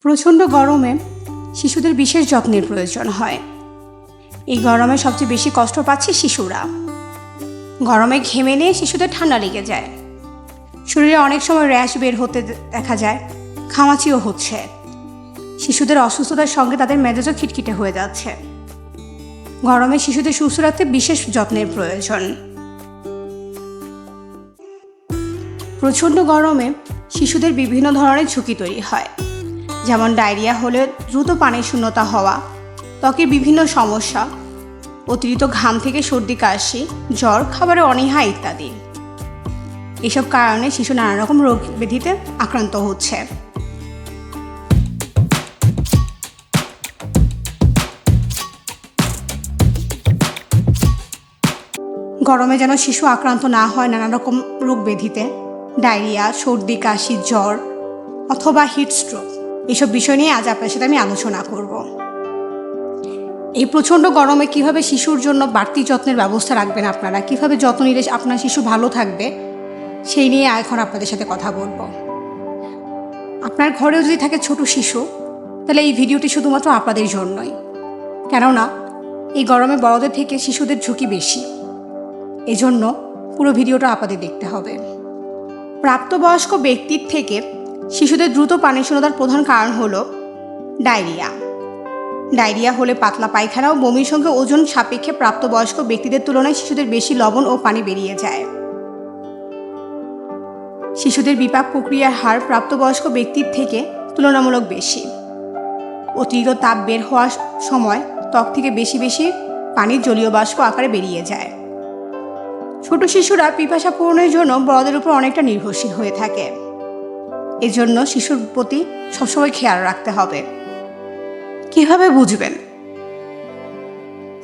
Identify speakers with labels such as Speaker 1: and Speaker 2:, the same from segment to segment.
Speaker 1: প্রচণ্ড গরমে শিশুদের বিশেষ যত্নের প্রয়োজন হয়। এই গরমে সবচেয়ে বেশি কষ্ট পাচ্ছে শিশুরা। গরমে ঘেমে নিয়ে শিশুদের ঠান্ডা লেগে যায়, শরীরে অনেক সময় র্যাশ বের হতে দেখা যায়, ঘামাচিও হচ্ছে। শিশুদের অসুস্থতার সঙ্গে তাদের মেজাজও খিটখিটে হয়ে যাচ্ছে। গরমে শিশুদের সুস্থ রাখতে বিশেষ যত্নের প্রয়োজন। প্রচণ্ড গরমে শিশুদের বিভিন্ন ধরনের ঝুঁকি তৈরি হয়, যেমন ডায়রিয়া হলে দ্রুত পানির শূন্যতা হওয়া, ত্বকের বিভিন্ন সমস্যা, অতিরিক্ত ঘাম থেকে সর্দি কাশি, জ্বর, খাবারে অনীহা ইত্যাদি। এসব কারণে শিশু নানা রকম রোগ ব্যাধিতে আক্রান্ত হচ্ছে। গরমে যেন শিশু আক্রান্ত না হয় নানা রকম রোগ ব্যাধিতে, ডায়রিয়া, সর্দি কাশি, জ্বর অথবা হিট স্ট্রোক, এসব বিষয় নিয়ে আজ আপনার সাথে আমি আলোচনা করব। এই প্রচণ্ড গরমে কিভাবে শিশুর জন্য বাড়তি যত্নের ব্যবস্থা রাখবেন, আপনারা কিভাবে যত্ন নিলে আপনার শিশু ভালো থাকবে, সেই নিয়ে এখন আপনাদের সাথে কথা বলবো। আপনার ঘরেও যদি থাকে ছোট শিশু, তাহলে এই ভিডিওটি শুধুমাত্র আপনাদের জন্যই। কেননা এই গরমে বড়দের থেকে শিশুদের ঝুঁকি বেশি, এজন্য পুরো ভিডিওটা আপনাদের দেখতে হবে। প্রাপ্তবয়স্ক ব্যক্তির থেকে শিশুদের দ্রুত পানি শূন্যতার প্রধান কারণ হলো ডায়রিয়া। ডায়রিয়া হলে পাতলা পায়খানা ও বমির সঙ্গে ওজন সাপেক্ষে প্রাপ্তবয়স্ক ব্যক্তিদের তুলনায় শিশুদের বেশি লবণ ও পানি বেরিয়ে যায়। শিশুদের বিপাক প্রক্রিয়ার হার প্রাপ্তবয়স্ক ব্যক্তির থেকে তুলনামূলক বেশি। অতিরিক্ত তাপ বের হওয়ার সময় ত্বক থেকে বেশি বেশি পানির জলীয় বাষ্প আকারে বেরিয়ে যায়। ছোট শিশুরা পিপাসা পূরণের জন্য বড়দের উপর অনেকটা নির্ভরশীল হয়ে থাকে। এজন্য শিশুর প্রতি সবসময় খেয়াল রাখতে হবে। কিভাবে বুঝবেন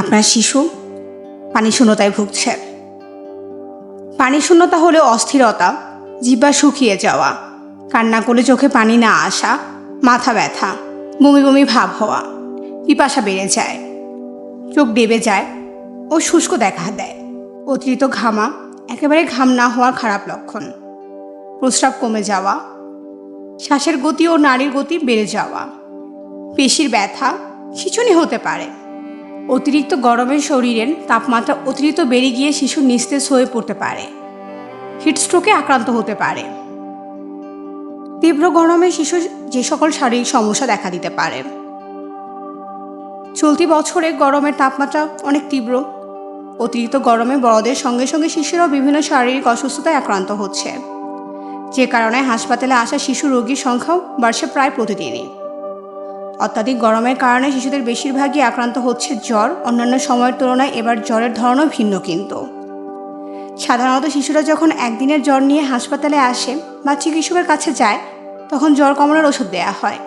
Speaker 1: আপনার শিশু পানি শূন্যতায় ভুগছে? পানি শূন্যতা হলে অস্থিরতা, জিহ্বা শুকিয়ে যাওয়া, কান্না করলে চোখে পানি না আসা, মাথা ব্যথা, বমি বমি ভাব হওয়া, পিপাসা বেড়ে যায়, চোখ ডেবে যায় ও শুষ্ক দেখা দেয়, অতিরিক্ত ঘামা, একেবারে ঘাম না হওয়ার খারাপ লক্ষণ, প্রস্রাব কমে যাওয়া, শ্বাসের গতি ও নাড়ির গতি বেড়ে যাওয়া, পেশির ব্যথা, খিঁচুনি হতে পারে। অতিরিক্ত গরমে শরীরের তাপমাত্রা অতিরিক্ত বেড়ে গিয়ে শিশু নিস্তেজ হয়ে পড়তে পারে, হিটস্ট্রোকে আক্রান্ত হতে পারে। তীব্র গরমে শিশুর যে সকল শারীরিক সমস্যা দেখা দিতে পারে। চলতি বছরে গরমের তাপমাত্রা অনেক তীব্র। অতিরিক্ত গরমে বড়দের সঙ্গে সঙ্গে শিশুরাও বিভিন্ন শারীরিক অসুস্থতায় আক্রান্ত হচ্ছে, যে কারণে হাসপাতালে আসা শিশু রোগীর সংখ্যাও বাড়ছে প্রায় প্রতিদিনই। অত্যাধিক গরমের কারণে শিশুদের বেশিরভাগই আক্রান্ত হচ্ছে জ্বর। অন্যান্য সময়ের তুলনায় এবার জ্বরের ধরনও ভিন্ন। কিন্তু সাধারণত শিশুরা যখন একদিনের জ্বর নিয়ে হাসপাতালে আসে বা চিকিৎসকের কাছে যায়, তখন জ্বর কমানোর ওষুধ দেওয়া হয়।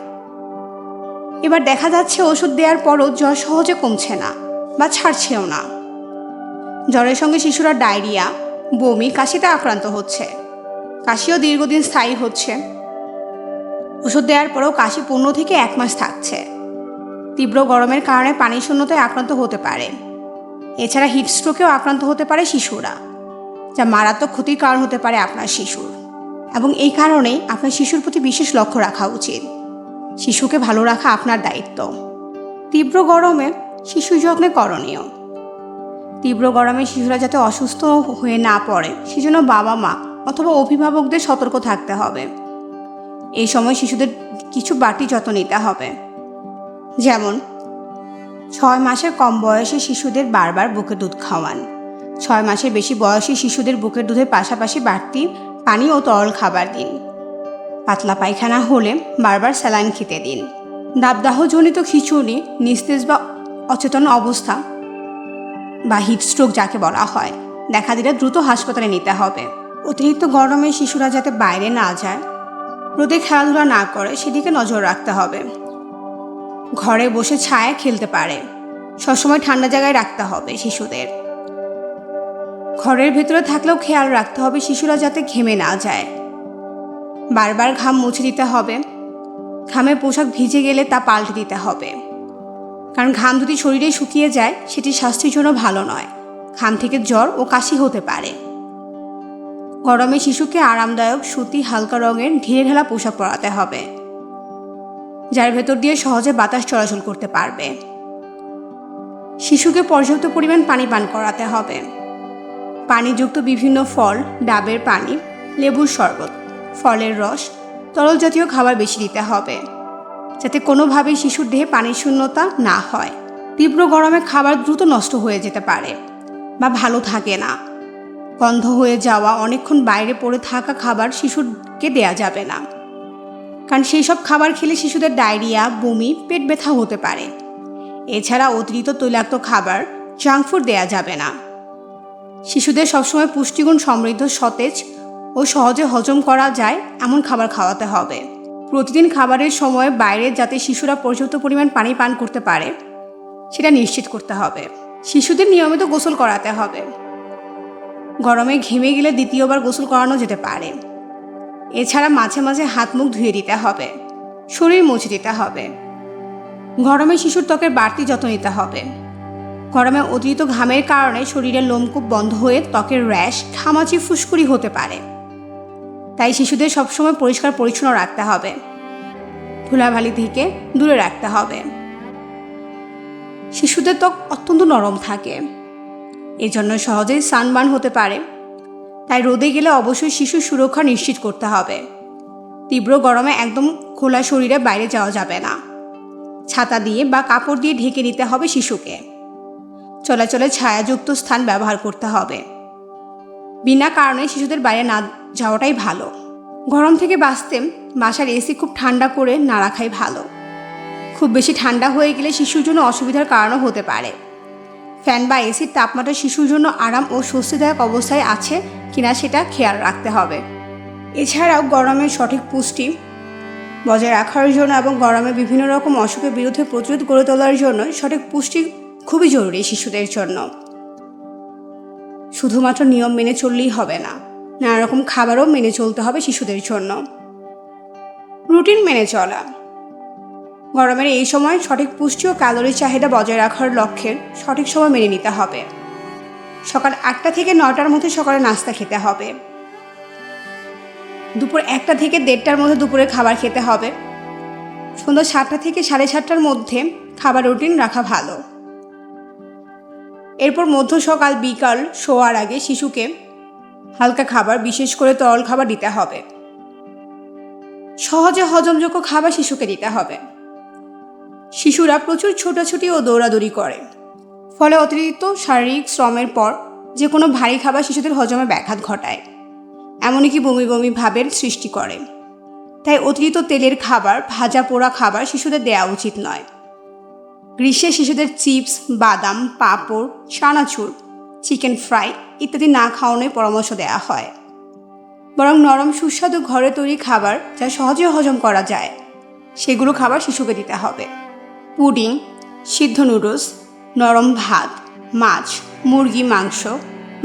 Speaker 1: এবার দেখা যাচ্ছে ওষুধ দেওয়ার পরও জ্বর সহজে কমছে না বা ছাড়ছেও না। জ্বরের সঙ্গে শিশুরা ডায়রিয়া, বমি, কাশিতে আক্রান্ত হচ্ছে। কাশিও দীর্ঘদিন স্থায়ী হচ্ছে। ওষুধ দেওয়ার পরেও কাশি 15 থেকে 1 মাস থাকছে। তীব্র গরমের কারণে পানি শূন্যতায় আক্রান্ত হতে পারে। এছাড়া হিটস্ট্রোকেও আক্রান্ত হতে পারে শিশুরা, যা মারাত্মক ক্ষতির কারণ হতে পারে আপনার শিশুর। এবং এই কারণেই আপনার শিশুর প্রতি বিশেষ লক্ষ্য রাখা উচিত। শিশুকে ভালো রাখা আপনার দায়িত্ব। তীব্র গরমে শিশু যত্নে করণীয়। তীব্র গরমে শিশুরা যাতে অসুস্থ হয়ে না পড়ে, সেজন্য বাবা মা অথবা অভিভাবকদের সতর্ক থাকতে হবে। এই সময় শিশুদের কিছু বাড়তি যত্ন নিতে হবে, যেমন 6 মাসের কম বয়সী শিশুদের বারবার বুকের দুধ খাওয়ান। 6 মাসের বেশি বয়সী শিশুদের বুকের দুধের পাশাপাশি বাড়তি পানি ও তরল খাবার দিন। পাতলা পায়খানা হলে বারবার স্যালাইন খেতে দিন। দাবদাহজনিত খিঁচুনি, নিস্তেজ বা অচেতন অবস্থা বা হিটস্ট্রোক যাকে বলা হয়, দেখা দিলে দ্রুত হাসপাতালে নিতে হবে। অতিরিক্ত গরমে শিশুরা যাতে বাইরে না যায়, রোদে খেলাধুলা না করে, সেদিকে নজর রাখতে হবে। ঘরে বসে ছায়ায় খেলতে পারে। সবসময় ঠান্ডা জায়গায় রাখতে হবে শিশুদের। ঘরের ভেতরে থাকলেও খেয়াল রাখতে হবে শিশুরা যাতে ঘেমে না যায়। বারবার ঘাম মুছে দিতে হবে। ঘামে পোশাক ভিজে গেলে তা পাল্টে দিতে হবে, কারণ ঘাম যদি শরীরে শুকিয়ে যায় সেটি স্বাস্থ্যের জন্য ভালো নয়। ঘাম থেকে জ্বর ও কাশি হতে পারে। গরমে শিশুকে আরামদায়ক সুতি হালকা রঙের ঢিলে ঢালা পোশাক পরাতে হবে। যার ভেতর দিয়ে সহজে বাতাস চলাচল করতে পারবে। শিশুকে পর্যাপ্ত পরিমাণ পানি পান করাতে হবে। পানিযুক্ত বিভিন্ন ফল, ডাবের পানি, লেবুর শরবত, ফলের রস, তরল জাতীয় খাবার বেশি দিতে হবে, যাতে কোনোভাবেই শিশুর দেহে পানির শূন্যতা না হয়। তীব্র গরমে খাবার দ্রুত নষ্ট হয়ে যেতে পারে বা ভালো থাকে না। গন্ধ হয়ে যাওয়া, অনেকক্ষণ বাইরে পড়ে থাকা খাবার শিশুকে দেয়া যাবে না, কারণ সেই সব খাবার খেলে শিশুদের ডায়রিয়া, বমি, পেট ব্যথা হতে পারে। এছাড়া অতিরিক্ত তৈলাক্ত খাবার, জাঙ্ক ফুড দেয়া যাবে না। শিশুদের সবসময় পুষ্টিগুণ সমৃদ্ধ, সতেজ ও সহজে হজম করা যায় এমন খাবার খাওয়াতে হবে। প্রতিদিন খাবারের সময় বাইরে যাতে শিশুরা পর্যাপ্ত পরিমাণ পানি পান করতে পারে সেটা নিশ্চিত করতে হবে। শিশুদের নিয়মিত গোসল করাতে হবে। গরমে ঘেমে গেলে দ্বিতীয়বার গোসল করানো যেতে পারে। এছাড়া মাঝে মাঝে হাত মুখ ধুয়ে দিতে হবে, শরীর মুছে দিতে হবে। গরমে শিশুর ত্বকের বাড়তি যত্ন নিতে হবে। গরমে অতিরিক্ত ঘামের কারণে শরীরের লোমকূপ বন্ধ হয়ে ত্বকের র্যাশ, ঘামাচি, ফুসকুড়ি হতে পারে। তাই শিশুদের সবসময় পরিষ্কার পরিচ্ছন্ন রাখতে হবে, ধুলাবালি থেকে দূরে রাখতে হবে। শিশুদের ত্বক অত্যন্ত নরম থাকে, এজন্য সহজেই সানবার্ন হতে পারে। তাই রোদে গেলে অবশ্যই শিশুর সুরক্ষা নিশ্চিত করতে হবে। তীব্র গরমে একদম খোলা শরীরে বাইরে যাওয়া যাবে না। ছাতা দিয়ে বা কাপড় দিয়ে ঢেকে নিতে হবে শিশুকে। চলাচলে ছায়াযুক্ত স্থান ব্যবহার করতে হবে। বিনা কারণে শিশুদের বাইরে না যাওয়াটাই ভালো। গরম থেকে বাঁচতে বাসার এসি খুব ঠান্ডা করে না রাখাই ভালো। খুব বেশি ঠান্ডা হয়ে গেলে শিশুর জন্য অসুবিধার কারণও হতে পারে। ফ্যান বা এসির তাপমাত্রা শিশুর জন্য আরাম ও স্বস্তিদায়ক অবস্থায় আছে কিনা সেটা খেয়াল রাখতে হবে। এছাড়াও গরমের সঠিক পুষ্টি বজায় রাখার জন্য এবং গরমে বিভিন্ন রকম অসুখের বিরুদ্ধে প্রতিরোধ গড়ে তোলার জন্য সঠিক পুষ্টি খুবই জরুরি শিশুদের জন্য। শুধুমাত্র নিয়ম মেনে চললেই হবে না, নানা রকম খাবারও মেনে চলতে হবে শিশুদের জন্য। রুটিন মেনে চলা। গরমের এই সময় সঠিক পুষ্টি ও ক্যালোরির চাহিদা বজায় রাখার লক্ষ্যে সঠিক সময় মেনে নিতে হবে। সকাল 8টা থেকে 9টার মধ্যে সকালে নাস্তা খেতে হবে। দুপুর 1টা থেকে 1:30টার মধ্যে দুপুরে খাবার খেতে হবে। সন্ধ্যা 7টা থেকে 7:30টার মধ্যে খাবার রুটিন রাখা ভালো। এরপর মধ্য সকাল বিকাল শোয়ার আগে শিশুকে হালকা খাবার, বিশেষ করে তরল খাবার দিতে হবে। সহজে হজমযোগ্য খাবার শিশুকে দিতে হবে। শিশুরা প্রচুর ছোটাছুটি ও দৌড়াদৌড়ি করে, ফলে অতিরিক্ত শারীরিক শ্রমের পর যে কোনো ভারী খাবার শিশুদের হজমে ব্যাঘাত ঘটায়, এমনকি বমি বমি ভাবের সৃষ্টি করে। তাই অতিরিক্ত তেলের খাবার, ভাজা পোড়া খাবার শিশুদের দেওয়া উচিত নয়। গ্রীষ্মে শিশুদের চিপস, বাদাম, পাঁপড়, চানাচুর, চিকেন ফ্রাই ইত্যাদি না খাওয়ানোর পরামর্শ দেওয়া হয়। বরং নরম সুস্বাদু ঘরে তৈরি খাবার যা সহজে হজম করা যায় সেগুলো খাবার শিশুকে দিতে হবে। পুডিং, সিদ্ধ নুডলস, নরম ভাত, মাছ, মুরগি মাংস,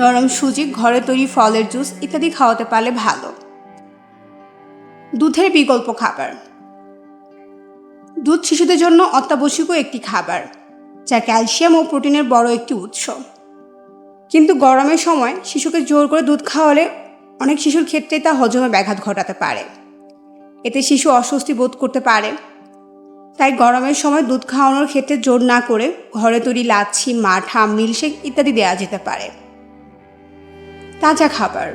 Speaker 1: নরম সুজি, ঘরে তৈরি ফলের জুস ইত্যাদি খাওয়াতে পারলে ভালো। দুধের বিকল্প খাবার। দুধ শিশুদের জন্য অত্যাবশ্যকীয় একটি খাবার, যা ক্যালসিয়াম ও প্রোটিনের বড় একটি উৎস। কিন্তু গরমের সময় শিশুকে জোর করে দুধ খাওয়ালে অনেক শিশুর ক্ষেত্রে তা হজমে ব্যাঘাত ঘটাতে পারে। এতে শিশু অস্বস্তি বোধ করতে পারে। তাই গরমের সময় দুধ খাওয়ানোর ক্ষেত্রে জোর না করে ঘরে তৈরি লাচ্ছি, মাঠা, মিল্কশেক ইত্যাদি দেওয়া যেতে পারে। তাজা খাবার।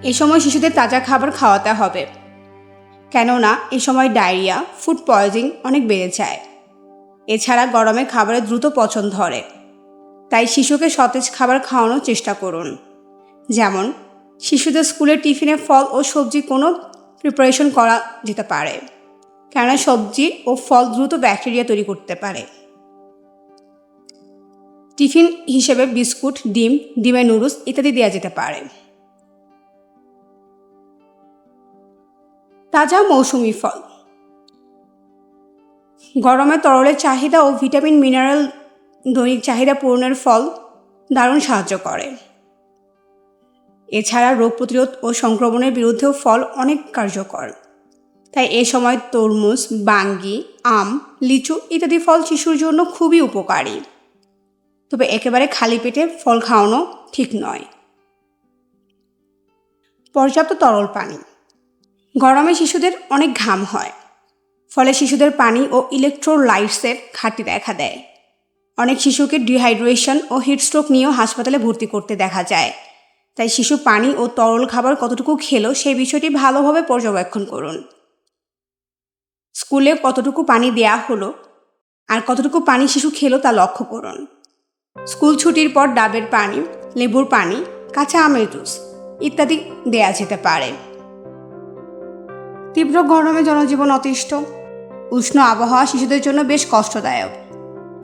Speaker 1: এ সময় শিশুদের তাজা খাবার খাওয়াতে হবে, কেননা এ সময় ডায়রিয়া, ফুড পয়জনিং অনেক বেড়ে যায়। এছাড়া গরমে খাবারের দ্রুত পচন ধরে। তাই শিশুকে সতেজ খাবার খাওয়ানোর চেষ্টা করুন। যেমন শিশুদের স্কুলের টিফিনে ফল ও সবজি কোনো প্রিপারেশন করা যেতে পারে, কেননা সবজি ও ফল দ্রুত ব্যাকটেরিয়া তৈরি করতে পারে। টিফিন হিসেবে বিস্কুট, ডিম, ডিমের নুডলস ইত্যাদি দেওয়া যেতে পারে। তাজা মৌসুমি ফল। গরমে তরলের চাহিদা ও ভিটামিন মিনারেল দৈনিক চাহিদা পূরণের ফল দারুণ সাহায্য করে। এছাড়া রোগ প্রতিরোধ ও সংক্রমণের বিরুদ্ধেও ফল অনেক কার্যকর। তাই এ সময় তরমুজ, বাঙ্গি, আম, লিচু ইত্যাদি ফল শিশুর জন্য খুবই উপকারী। তবে একেবারে খালি পেটে ফল খাওয়ানো ঠিক নয়। পর্যাপ্ত তরল পানি। গরমে শিশুদের অনেক ঘাম হয়, ফলে শিশুদের পানি ও ইলেকট্রোলাইটসের ঘাটতি দেখা দেয়। অনেক শিশুকে ডিহাইড্রেশন ও হিটস্ট্রোক নিয়েও হাসপাতালে ভর্তি করতে দেখা যায়। তাই শিশু পানি ও তরল খাবার কতটুকু খেলো সেই বিষয়টি ভালোভাবে পর্যবেক্ষণ করুন। স্কুলে কতটুকু পানি দেয়া হলো আর কতটুকু পানি শিশু খেলো তা লক্ষ্য করুন। স্কুল ছুটির পর ডাবের পানি, লেবুর পানি, কাঁচা আমের জুস ইত্যাদি দেয়া যেতে পারে। তীব্র গরমে জনজীবন অতিষ্ঠ। উষ্ণ আবহাওয়া শিশুদের জন্য বেশ কষ্টদায়ক।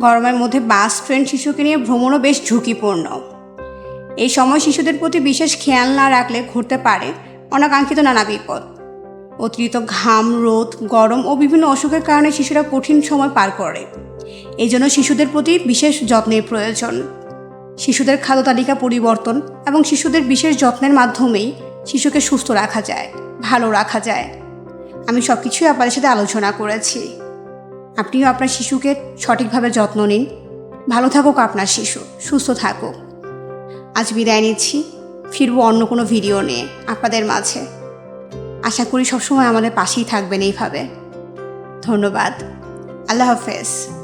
Speaker 1: গরমের মধ্যে বাস, ট্রেন শিশুকে নিয়ে ভ্রমণও বেশ ঝুঁকিপূর্ণ। এই সময় শিশুদের প্রতি বিশেষ খেয়াল না রাখলে ঘটতে পারে অনাকাঙ্ক্ষিত নানা বিপদ। অতিরিক্ত ঘাম, রোদ, গরম ও বিভিন্ন অসুখের কারণে শিশুরা কঠিন সময় পার করে। এই জন্য শিশুদের প্রতি বিশেষ যত্নের প্রয়োজন। শিশুদের খাদ্য তালিকা পরিবর্তন এবং শিশুদের বিশেষ যত্নের মাধ্যমেই শিশুকে সুস্থ রাখা যায়, ভালো রাখা যায়। আমি সব কিছুই আপনাদের সাথে আলোচনা করেছি। আপনিও আপনার শিশুকে সঠিকভাবে যত্ন নিন। ভালো থাকুক আপনার শিশু, সুস্থ থাকুক। আজ বিদায় নিচ্ছি, ফিরবো অন্য কোনো ভিডিও নিয়ে আপনাদের মাঝে। আশা করি সবসময় আমাদের পাশেই থাকবেন এইভাবে। ধন্যবাদ। আল্লাহ হাফেজ।